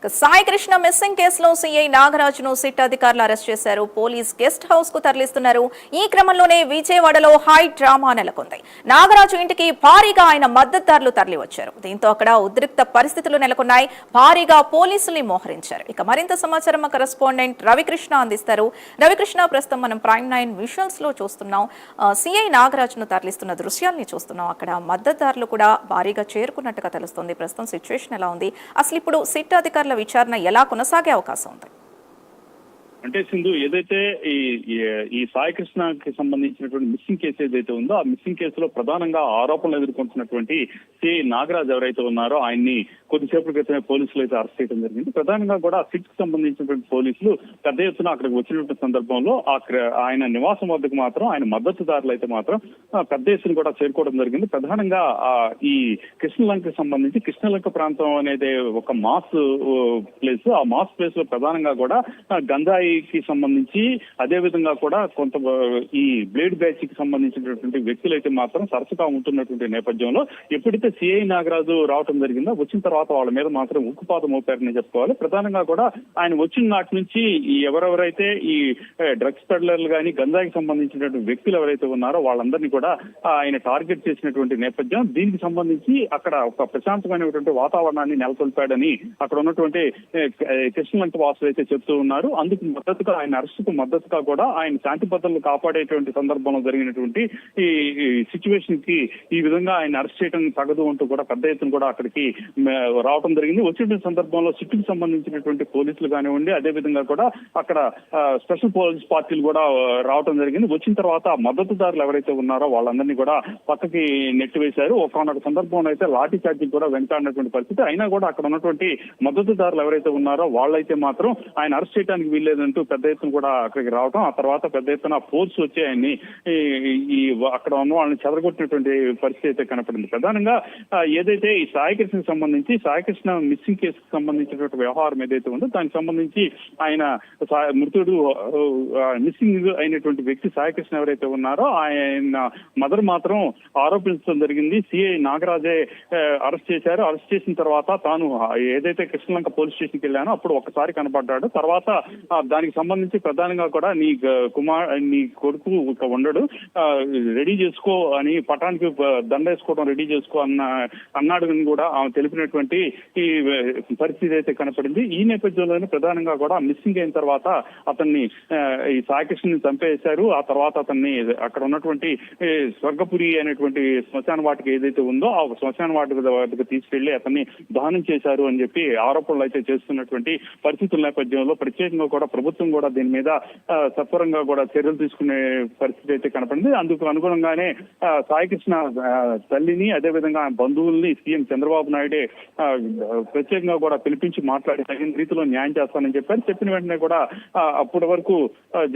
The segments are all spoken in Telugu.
సాయి కృష్ణ మిస్సింగ్ కేసులో సీఐ నాగరాజును సిట్ అధికారులు అరెస్ట్ చేశారు. పోలీస్ గెస్ట్ హౌస్ కు తరలిస్తున్నారు. ఈ క్రమంలోనే విజయవాడలో హై డ్రామా నెలకొంది. నాగరాజు ఇంటికి భారీగా ఆయన మద్దతుదారులు తరలివచ్చారు. దీంతో అక్కడ ఉద్రిక్త పరిస్థితులు నెలకొన్నాయి. భారీగా పోలీసుల్ని మోహరించారు. ఇక మరింత సమాచారం మా కరెస్పాండెంట్ రవికృష్ణ అందిస్తారు. రవికృష్ణ, ప్రస్తుతం మనం ప్రైమ్ 9 విజువల్స్ లో చూస్తున్నాం. సీఐ నాగరాజును తరలిస్తున్న దృశ్యాల్ని చూస్తున్నాం. అక్కడ మద్దతుదారులు కూడా భారీగా చేరుకున్నట్టుగా తెలుస్తుంది. ప్రస్తుతం సిచ్యువేషన్ ఎలా ఉంది, అసలు ఇప్పుడు సిట్ అధికారులు విచారణ ఎలా కొనసాగే అవకాశం ఉంది? అంటే సింధు, ఏదైతే ఈ సాయి కృష్ణకి సంబంధించినటువంటి మిస్సింగ్ కేసు ఏదైతే ఉందో ఆ మిస్సింగ్ కేసులో ప్రధానంగా ఆరోపణలు ఎదుర్కొంటున్నటువంటి సిఐ నాగరాజ్ ఎవరైతే ఉన్నారో ఆయన్ని కొద్దిసేపటి క్రితమే పోలీసులు అయితే అరెస్ట్ చేయడం జరిగింది. ప్రధానంగా కూడా సిట్ కి సంబంధించినటువంటి పోలీసులు పెద్ద ఎత్తున అక్కడికి వచ్చినటువంటి సందర్భంలో ఆయన నివాసం వద్దకు మాత్రం ఆయన మద్దతుదారులు అయితే మాత్రం పెద్ద ఎత్తున కూడా చేరుకోవడం జరిగింది. ప్రధానంగా ఈ కృష్ణలంకకి సంబంధించి కృష్ణలంక ప్రాంతం అనేది ఒక మాస్ ప్లేస్. ఆ మాస్ ప్లేస్ లో ప్రధానంగా కూడా గంజాయి కి సంబంధించి అదే విధంగా కూడా కొంత ఈ బ్లేడ్ బ్యాచ్ కి సంబంధించినటువంటి వ్యక్తులు అయితే మాత్రం సరసగా ఉంటున్నటువంటి నేపథ్యంలో ఎప్పుడైతే సిఐ నాగరాజు రావడం జరిగిందో వచ్చిన తర్వాత వాళ్ళ మీద మాత్రం ఉక్కుపాదం మోపారని చెప్పుకోవాలి. ప్రధానంగా కూడా ఆయన వచ్చిన నాటి నుంచి ఎవరెవరైతే ఈ డ్రగ్స్ పెడ్లర్లు కానీ గంజాయికి సంబంధించినటువంటి వ్యక్తులు ఎవరైతే ఉన్నారో వాళ్ళందరినీ కూడా ఆయన టార్గెట్ చేసినటువంటి నేపథ్యం. దీనికి సంబంధించి అక్కడ ఒక ప్రశాంతమైనటువంటి వాతావరణాన్ని నెలకొల్పాడని అక్కడ ఉన్నటువంటి కృష్ణలంక వాసులు అయితే చెప్తూ ఉన్నారు. అందుకు మద్దతుగా ఆయన అరెస్టుకు మద్దతుగా కూడా ఆయన శాంతి భద్రతలు కాపాడేటువంటి సందర్భంలో జరిగినటువంటి ఈ సిచ్యువేషన్ కి ఈ విధంగా ఆయన అరెస్ట్ చేయడం తగదు అంటూ కూడా పెద్ద ఎత్తున కూడా అక్కడికి రావడం జరిగింది. వచ్చిన సందర్భంలో సిట్టుకు సంబంధించినటువంటి పోలీసులు కానివ్వండి, అదే విధంగా కూడా అక్కడ స్పెషల్ పోలీస్ పార్టీలు కూడా రావడం జరిగింది. వచ్చిన తర్వాత మద్దతుదారులు ఎవరైతే ఉన్నారో వాళ్ళందరినీ కూడా పక్కకి నెట్టివేశారు. ఒకనొక సందర్భంలో అయితే లాఠీ చార్జీలు కూడా వెంటాడినటువంటి పరిస్థితి. అయినా కూడా అక్కడ ఉన్నటువంటి మద్దతుదారులు ఎవరైతే ఉన్నారో వాళ్ళైతే మాత్రం ఆయన అరెస్ట్ చేయడానికి వీల్లేదంటూ పెద్ద ఎత్తున కూడా అక్కడికి రావడం, ఆ తర్వాత పెద్ద ఎత్తున ఫోర్స్ వచ్చి ఆయన్ని అక్కడ ఉన్న వాళ్ళని చెదరగొట్టినటువంటి పరిస్థితి అయితే కనపడింది. ప్రధానంగా ఏదైతే ఈ సాయి కృష్ణకి సంబంధించి సాయి కృష్ణ మిస్సింగ్ కేసుకు సంబంధించినటువంటి వ్యవహారం ఏదైతే ఉందో దానికి సంబంధించి ఆయన మృతుడు మిస్సింగ్ అయినటువంటి వ్యక్తి సాయి కృష్ణ ఎవరైతే ఉన్నారో ఆయన మదర్ మాత్రం ఆరోపించడం జరిగింది. సిఐ నాగరాజే అరెస్ట్ చేశారు. అరెస్ట్ చేసిన తర్వాత తాను ఏదైతే కృష్ణలంక పోలీస్ స్టేషన్కి వెళ్ళానో అప్పుడు ఒకసారి కనపడ్డాడు. తర్వాత దానికి సంబంధించి ప్రధానంగా కూడా నీ కొడుకు ఉండడు, రెడీ చేసుకో అని పటానికి దండ వేసుకోవడం రెడీ చేసుకో అన్నాడు అని కూడా ఆమె తెలిపినటువంటి ఈ పరిస్థితి అయితే కనపడింది. ఈ నేపథ్యంలోనే ప్రధానంగా కూడా మిస్సింగ్ అయిన తర్వాత అతన్ని ఈ సాయికృష్ణని చంపేశారు. ఆ తర్వాత అతన్ని అక్కడ ఉన్నటువంటి స్వర్గపురి అనేటువంటి శ్మశాన వాటిక ఏదైతే ఉందో ఆ శ్మశాన వాటిక వద్దకు తీసుకెళ్లి అతన్ని దహనం చేశారు అని చెప్పి ఆరోపణలు అయితే చేస్తున్నటువంటి పరిస్థితుల నేపథ్యంలో ప్రత్యేకంగా కూడా ప్రభుత్వం కూడా దీని మీద సత్వరంగా కూడా చర్యలు తీసుకునే పరిస్థితి అయితే కనపడింది. అందుకు అనుగుణంగానే సాయికృష్ణ తల్లిని అదేవిధంగా బంధువుల్ని సీఎం చంద్రబాబు నాయుడే ప్రత్యేకంగా కూడా పిలిపించి మాట్లాడి తగిన రీతిలో న్యాయం చేస్తానని చెప్పారు. చెప్పిన వెంటనే కూడా అప్పటి వరకు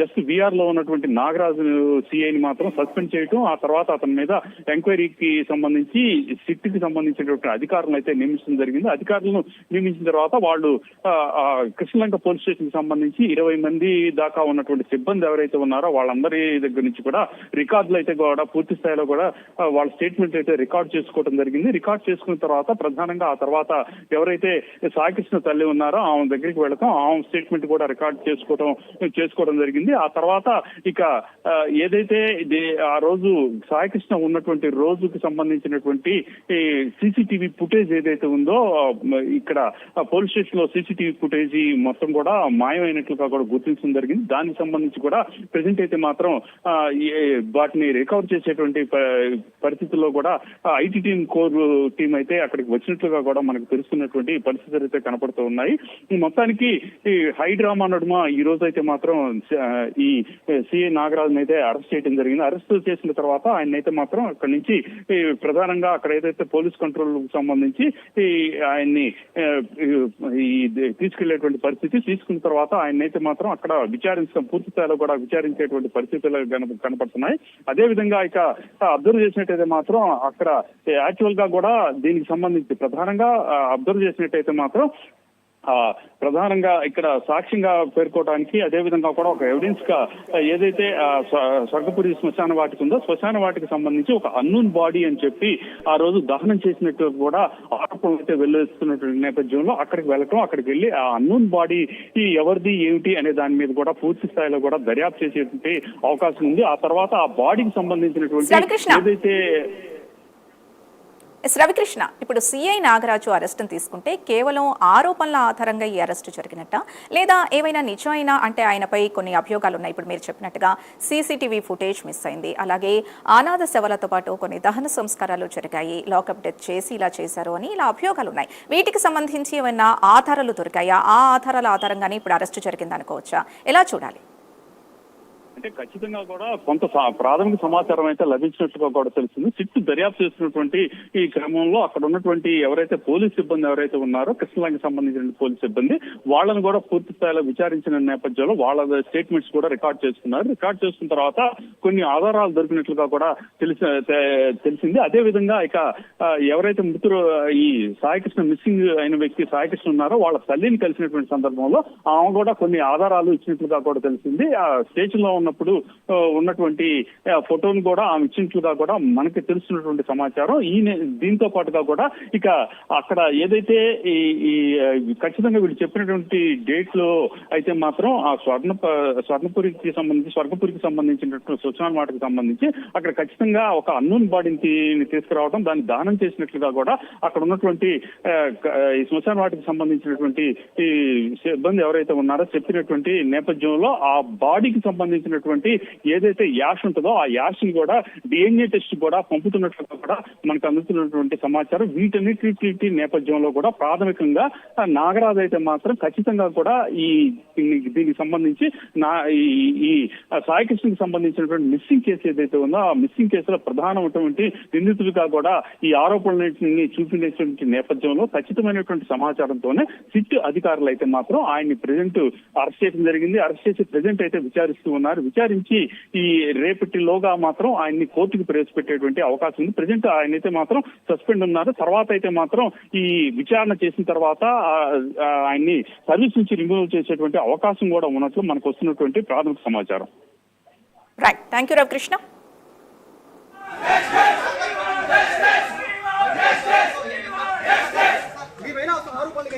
జస్ట్ బీఆర్ లో ఉన్నటువంటి నాగరాజు సిఐని మాత్రం సస్పెండ్ చేయటం, ఆ తర్వాత అతని మీద ఎంక్వైరీకి సంబంధించి సిట్ కి సంబంధించినటువంటి అధికారులను అయితే నియమించడం జరిగింది. అధికారులను నియమించిన తర్వాత వాళ్ళు కృష్ణలంక పోలీస్ స్టేషన్ కి సంబంధించి 20 మంది దాకా ఉన్నటువంటి సిబ్బంది ఎవరైతే ఉన్నారో వాళ్ళందరి దగ్గర నుంచి కూడా రికార్డులు అయితే కూడా పూర్తి స్థాయిలో కూడా వాళ్ళ స్టేట్మెంట్ అయితే రికార్డ్ చేసుకోవడం జరిగింది. రికార్డ్ చేసుకున్న తర్వాత ప్రధానంగా ఆ తర్వాత ఎవరైతే సాయికృష్ణ తల్లి ఉన్నారో ఆమె దగ్గరికి వెళతాం, ఆమె స్టేట్మెంట్ కూడా రికార్డ్ చేసుకోవడం జరిగింది. ఆ తర్వాత ఇక ఏదైతే ఆ రోజు సాయికృష్ణ ఉన్నటువంటి రోజుకి సంబంధించినటువంటి సీసీటీవీ ఫుటేజ్ ఏదైతే ఉందో ఇక్కడ పోలీస్ స్టేషన్ లో సీసీటీవీ ఫుటేజ్ మొత్తం కూడా మాయమైనట్లుగా కూడా గుర్తించడం జరిగింది. దానికి సంబంధించి కూడా ప్రెసెంట్ అయితే మాత్రం వాటిని రికవర్ చేసేటువంటి పరిస్థితుల్లో కూడా ఐటీ కోర్ టీం అయితే అక్కడికి వచ్చినట్లుగా కూడా మనకు తెలుస్తున్నటువంటి పరిస్థితులు అయితే కనపడుతూ ఉన్నాయి. ఈ మొత్తానికి ఈ హై డ్రామా నడుమ ఈ రోజు అయితే మాత్రం ఈ సిఐ నాగరాజుని అయితే అరెస్ట్ చేయడం జరిగింది. అరెస్ట్ చేసిన తర్వాత ఆయన అయితే మాత్రం అక్కడి నుంచి ప్రధానంగా అక్కడ ఏదైతే పోలీస్ కంట్రోల్ సంబంధించి ఆయన్ని తీసుకెళ్లేటువంటి పరిస్థితి తీసుకున్న తర్వాత ఆయన అయితే మాత్రం అక్కడ పూర్తి స్థాయిలో కూడా విచారించేటువంటి పరిస్థితులు కనపడుతున్నాయి. అదే విధంగా ఇక అబ్జర్వ్ చేసినట్టయితే మాత్రం అక్కడ యాక్చువల్ గా కూడా దీనికి సంబంధించి ప్రధానంగా అబ్జర్వ్ చేసినట్టయితే మాత్రం ప్రధానంగా ఇక్కడ సాక్ష్యంగా పేర్కోవడానికి, అదేవిధంగా కూడా ఒక ఎవిడెన్స్ గా ఏదైతే స్వర్గపురి శ్మశాన వాటిక ఉందో, శ్మశాన వాటికి సంబంధించి ఒక అన్నోన్ బాడీ అని చెప్పి ఆ రోజు దహనం చేసినట్టు కూడా ఆరోపణలు అయితే వెల్లువెత్తుతున్నటువంటి నేపథ్యంలో అక్కడికి వెళ్ళటం, అక్కడికి వెళ్ళి ఆ అన్నోన్ బాడీ ఎవరిది ఏమిటి అనే దాని మీద కూడా పూర్తి స్థాయిలో కూడా దర్యాప్తు చేసేటువంటి అవకాశం ఉంది. ఆ తర్వాత ఆ బాడీకి సంబంధించినటువంటి ఏదైతే రవికృష్ణ, ఇప్పుడు సిఐ నాగరాజు అరెస్టును తీసుకుంటే కేవలం ఆరోపణల ఆధారంగా ఈ అరెస్టు జరిగినట్ట, లేదా ఏవైనా నిజమైన, అంటే ఆయనపై కొన్ని అభియోగాలు ఉన్నాయి. ఇప్పుడు మీరు చెప్పినట్టుగా సీసీటీవీ ఫుటేజ్ మిస్ అయింది, అలాగే అనాథ శవాలతో పాటు కొన్ని దహన సంస్కారాలు జరిగాయి, లాకప్ డెత్ చేసి ఇలా చేశారు అని ఇలా అభియోగాలు ఉన్నాయి. వీటికి సంబంధించి ఏమైనా ఆధారాలు దొరికాయా? ఆ ఆధారాల ఆధారంగానే ఇప్పుడు అరెస్టు జరిగింది అనుకోవచ్చా? ఎలా చూడాలి? అంటే ఖచ్చితంగా కూడా కొంత ప్రాథమిక సమాచారం అయితే లభించినట్టుగా కూడా తెలిసింది. సిట్టు దర్యాప్తు చేస్తున్నటువంటి ఈ క్రమంలో అక్కడ ఉన్నటువంటి ఎవరైతే పోలీస్ సిబ్బంది ఎవరైతే ఉన్నారో, కృష్ణలంకి సంబంధించిన పోలీస్ సిబ్బంది, వాళ్ళని కూడా పూర్తి స్థాయిలో విచారించిన నేపథ్యంలో వాళ్ళ స్టేట్మెంట్స్ కూడా రికార్డ్ చేసుకున్నారు. రికార్డ్ చేసుకున్న తర్వాత కొన్ని ఆధారాలు దొరికినట్లుగా కూడా తెలిసింది. అదే విధంగా ఇక ఎవరైతే మృతులు ఈ సాయికృష్ణ మిస్సింగ్ అయిన వ్యక్తి సాయికృష్ణ ఉన్నారో వాళ్ళ తల్లిని కలిసినటువంటి సందర్భంలో ఆమె కూడా కొన్ని ఆధారాలు ఇచ్చినట్లుగా కూడా తెలిసింది. ఆ స్టేషన్ లో ఉన్నప్పుడు ఉన్నటువంటి ఫోటోను కూడా ఆమె ఇచ్చినట్లుగా కూడా మనకి తెలుస్తున్నటువంటి సమాచారం. దీంతో పాటుగా కూడా ఇక అక్కడ ఏదైతే ఈ ఖచ్చితంగా వీళ్ళు చెప్పినటువంటి డేట్ లో అయితే మాత్రం ఆ స్వర్గపురికి సంబంధించినటువంటి శ్మశాన వాటికి సంబంధించి అక్కడ ఖచ్చితంగా ఒక అన్నోన్ బాడీని తీసుకురావడం, దాన్ని దానం చేసినట్లుగా కూడా అక్కడ ఉన్నటువంటి ఈ శ్మశాన వాటికి సంబంధించినటువంటి ఈ సిబ్బంది ఎవరైతే ఉన్నారో చెప్పినటువంటి నేపథ్యంలో ఆ బాడీకి సంబంధించినటువంటి ఏదైతే యాష్ ఉంటుందో ఆ యాష్ ని కూడా డిఎన్ఏ టెస్ట్ కూడా పంపుతున్నట్లుగా కూడా మనకు అందుతున్నటువంటి సమాచారం. వీటన్నిటి నేపథ్యంలో కూడా ప్రాథమికంగా నాగరాజు అయితే మాత్రం ఖచ్చితంగా కూడా దీనికి సంబంధించి ఈ సాయికృష్ణకి సంబంధించినటువంటి మిస్సింగ్ కేసు ఏదైతే ఉందో ఆ మిస్సింగ్ కేసులో ప్రధానమైనటువంటి నిందితుడిగా కూడా ఈ ఆరోపణలన్నింటినీ చూపించేటువంటి నేపథ్యంలో ఖచ్చితమైనటువంటి సమాచారంతోనే సిట్ అధికారులు అయితే మాత్రం ఆయన్ని ప్రెజెంట్ అరెస్ట్ చేయడం జరిగింది. అరెస్ట్ చేసి ప్రెజెంట్ అయితే విచారిస్తూ ఉన్నారు. విచారించి ఈ రేపటిలోగా మాత్రం ఆయన్ని కోర్టుకు ప్రవేశపెట్టేటువంటి అవకాశం ఉంది. ప్రెజెంట్ ఆయన అయితే మాత్రం సస్పెండ్ ఉన్నారు. తర్వాత అయితే మాత్రం ఈ విచారణ చేసిన తర్వాత ఆయన్ని సర్వీస్ నుంచి రిమూవ్ చేసేటువంటి అవకాశం కూడా ఉన్నట్లు మనకు వస్తున్నటువంటి ప్రాథమిక సమాచారం. Right, thank you Ravikrishna. ఆరోపణలు